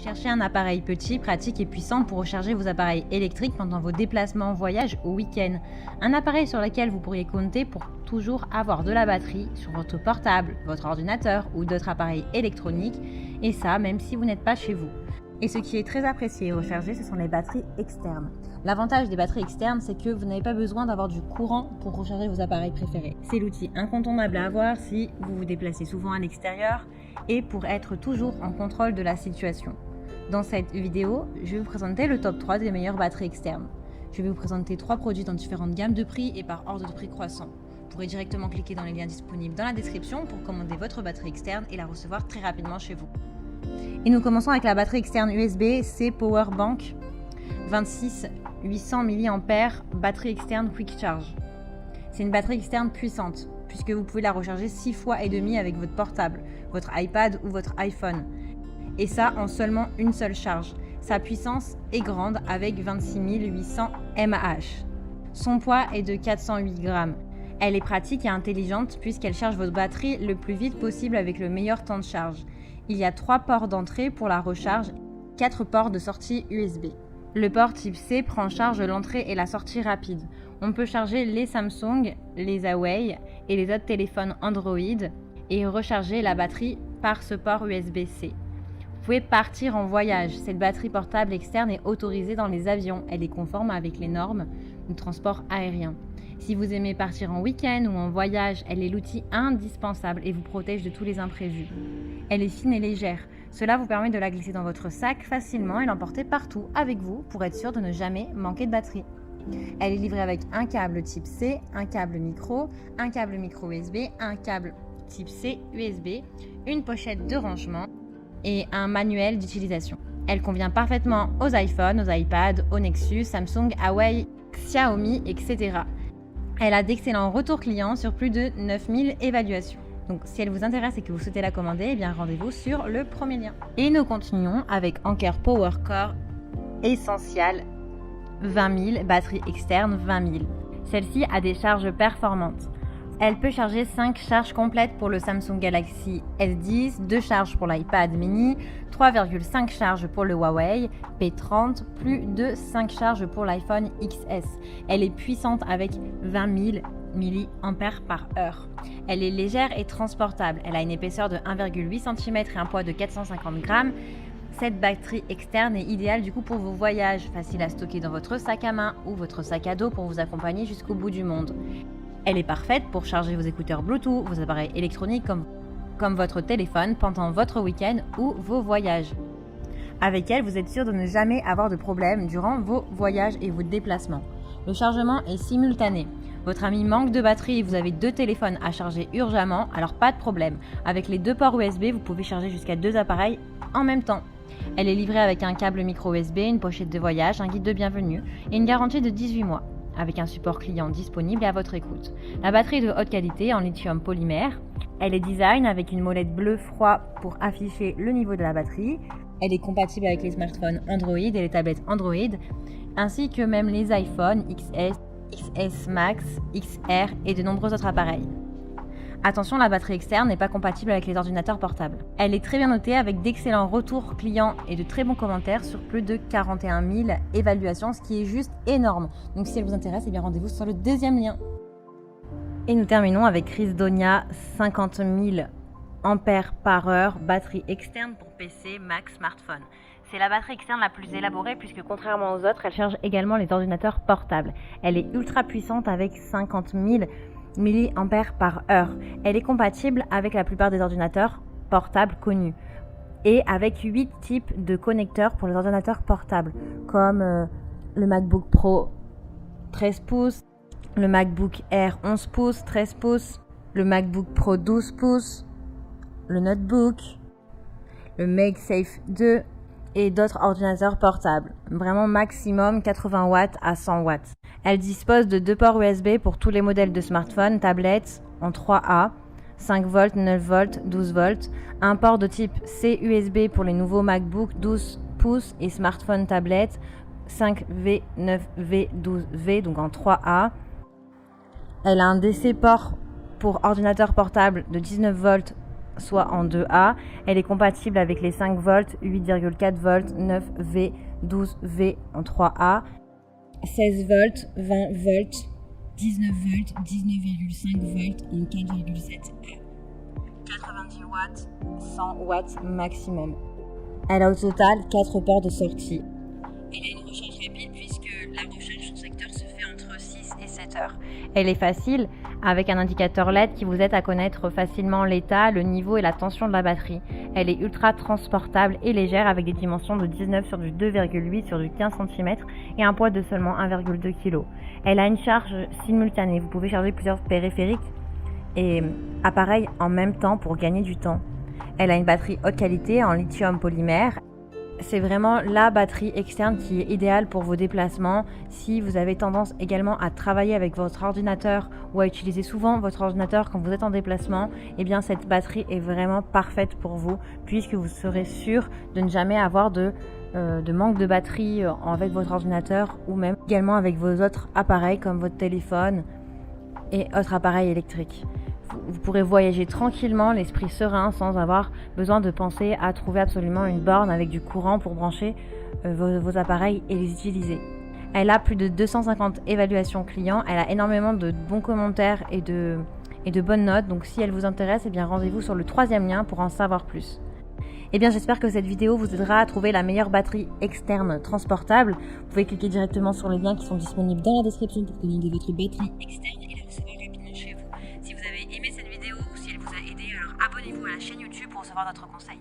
Cherchez un appareil petit, pratique et puissant pour recharger vos appareils électriques pendant vos déplacements en voyage ou week-end. Un appareil sur lequel vous pourriez compter pour toujours avoir de la batterie sur votre portable, votre ordinateur ou d'autres appareils électroniques, et ça même si vous n'êtes pas chez vous. Et ce qui est très apprécié et recherché, ce sont les batteries externes. L'avantage des batteries externes, c'est que vous n'avez pas besoin d'avoir du courant pour recharger vos appareils préférés. C'est l'outil incontournable à avoir si vous vous déplacez souvent à l'extérieur et pour être toujours en contrôle de la situation. Dans cette vidéo, je vais vous présenter le top 3 des meilleures batteries externes. Je vais vous présenter 3 produits dans différentes gammes de prix et par ordre de prix croissant. Vous pourrez directement cliquer dans les liens disponibles dans la description pour commander votre batterie externe et la recevoir très rapidement chez vous. Et nous commençons avec la batterie externe USB-C Powerbank 26 800 mAh batterie externe Quick Charge. C'est une batterie externe puissante puisque vous pouvez la recharger 6 fois et demi avec votre portable, votre iPad ou votre iPhone. Et ça en seulement une seule charge. Sa puissance est grande avec 26 800 mAh. Son poids est de 408 grammes. Elle est pratique et intelligente puisqu'elle charge votre batterie le plus vite possible avec le meilleur temps de charge. Il y a 3 ports d'entrée pour la recharge, 4 ports de sortie USB. Le port type C prend en charge l'entrée et la sortie rapide. On peut charger les Samsung, les Huawei et les autres téléphones Android et recharger la batterie par ce port USB-C. Vous pouvez partir en voyage. Cette batterie portable externe est autorisée dans les avions. Elle est conforme avec les normes du transport aérien. Si vous aimez partir en week-end ou en voyage, elle est l'outil indispensable et vous protège de tous les imprévus. Elle est fine et légère. Cela vous permet de la glisser dans votre sac facilement et l'emporter partout avec vous pour être sûr de ne jamais manquer de batterie. Elle est livrée avec un câble type C, un câble micro USB, un câble type C USB, une pochette de rangement et un manuel d'utilisation. Elle convient parfaitement aux iPhones, aux iPads, aux Nexus, Samsung, Huawei, Xiaomi, etc. Elle a d'excellents retours clients sur plus de 9000 évaluations. Donc si elle vous intéresse et que vous souhaitez la commander, eh bien rendez-vous sur le premier lien. Et nous continuons avec Anker Power Core Essential 20 000, batterie externe 20 000. Celle-ci a des charges performantes. Elle peut charger 5 charges complètes pour le Samsung Galaxy S10, 2 charges pour l'iPad mini, 3,5 charges pour le Huawei P30, plus de 5 charges pour l'iPhone XS. Elle est puissante avec 20 000 mAh. Elle est légère et transportable. Elle a une épaisseur de 1,8 cm et un poids de 450 grammes. Cette batterie externe est idéale du coup pour vos voyages, facile à stocker dans votre sac à main ou votre sac à dos pour vous accompagner jusqu'au bout du monde. Elle est parfaite pour charger vos écouteurs Bluetooth, vos appareils électroniques comme votre téléphone pendant votre week-end ou vos voyages. Avec elle, vous êtes sûr de ne jamais avoir de problème durant vos voyages et vos déplacements. Le chargement est simultané. Votre ami manque de batterie et vous avez 2 téléphones à charger urgemment, alors pas de problème. Avec les 2 ports USB, vous pouvez charger jusqu'à 2 appareils en même temps. Elle est livrée avec un câble micro USB, une pochette de voyage, un guide de bienvenue et une garantie de 18 mois. Avec un support client disponible et à votre écoute. La batterie est de haute qualité en lithium polymère. Elle est design avec une molette bleu froid pour afficher le niveau de la batterie. Elle est compatible avec les smartphones Android et les tablettes Android, ainsi que même les iPhones XS, XS Max, XR et de nombreux autres appareils. Attention, la batterie externe n'est pas compatible avec les ordinateurs portables. Elle est très bien notée avec d'excellents retours clients et de très bons commentaires sur plus de 41 000 évaluations, ce qui est juste énorme. Donc si elle vous intéresse, eh bien rendez-vous sur le deuxième lien. Et nous terminons avec Risdonia 50 000 ampères/heure, batterie externe pour PC, Mac, smartphone. C'est la batterie externe la plus élaborée puisque contrairement aux autres, elle charge également les ordinateurs portables. Elle est ultra puissante avec 50 000 mAh/heure. Elle est compatible avec la plupart des ordinateurs portables connus et avec 8 types de connecteurs pour les ordinateurs portables comme le MacBook Pro 13 pouces, le MacBook Air 11 pouces, 13 pouces, le MacBook Pro 12 pouces, le Notebook, le MagSafe 2 et d'autres ordinateurs portables. Vraiment maximum 80 watts à 100 watts. Elle dispose de 2 ports USB pour tous les modèles de smartphones, tablettes en 3A, 5 volts, 9 volts, 12 volts, un port de type C USB pour les nouveaux MacBook 12 pouces et smartphones tablettes 5V, 9V, 12V, donc en 3A. Elle a un DC port pour ordinateur portable de 19 volts soit en 2A. Elle est compatible avec les 5 volts, 8,4 volts, 9V, 12V en 3A, 16 volts, 20 volts, 19 volts, 19,5 volts en 4,7A. 90 watts, 100 watts maximum. Elle a au total 4 ports de sortie. Elle a une recharge rapide puisque la recharge sur secteur se fait entre 6 et 7 heures. Elle est facile avec un indicateur LED qui vous aide à connaître facilement l'état, le niveau et la tension de la batterie. Elle est ultra transportable et légère avec des dimensions de 19 sur du 2,8 sur du 15 cm et un poids de seulement 1,2 kg. Elle a une charge simultanée. Vous pouvez charger plusieurs périphériques et appareils en même temps pour gagner du temps. Elle a une batterie haute qualité en lithium polymère. C'est vraiment la batterie externe qui est idéale pour vos déplacements. Si vous avez tendance également à travailler avec votre ordinateur ou à utiliser souvent votre ordinateur quand vous êtes en déplacement, eh bien cette batterie est vraiment parfaite pour vous puisque vous serez sûr de ne jamais avoir de manque de batterie avec votre ordinateur ou même également avec vos autres appareils comme votre téléphone et autres appareils électriques. Vous pourrez voyager tranquillement, l'esprit serein, sans avoir besoin de penser à trouver absolument une borne avec du courant pour brancher vos appareils et les utiliser. Elle a plus de 250 évaluations clients, elle a énormément de bons commentaires et de bonnes notes, donc si elle vous intéresse, eh bien rendez-vous sur le 3e lien pour en savoir plus. Eh bien, j'espère que cette vidéo vous aidera à trouver la meilleure batterie externe transportable. Vous pouvez cliquer directement sur les liens qui sont disponibles dans la description pour commander votre batterie externe et la recevoir rapidement chez vous. Si vous avez aimé cette vidéo ou si elle vous a aidé, alors abonnez-vous à la chaîne YouTube pour recevoir d'autres conseils.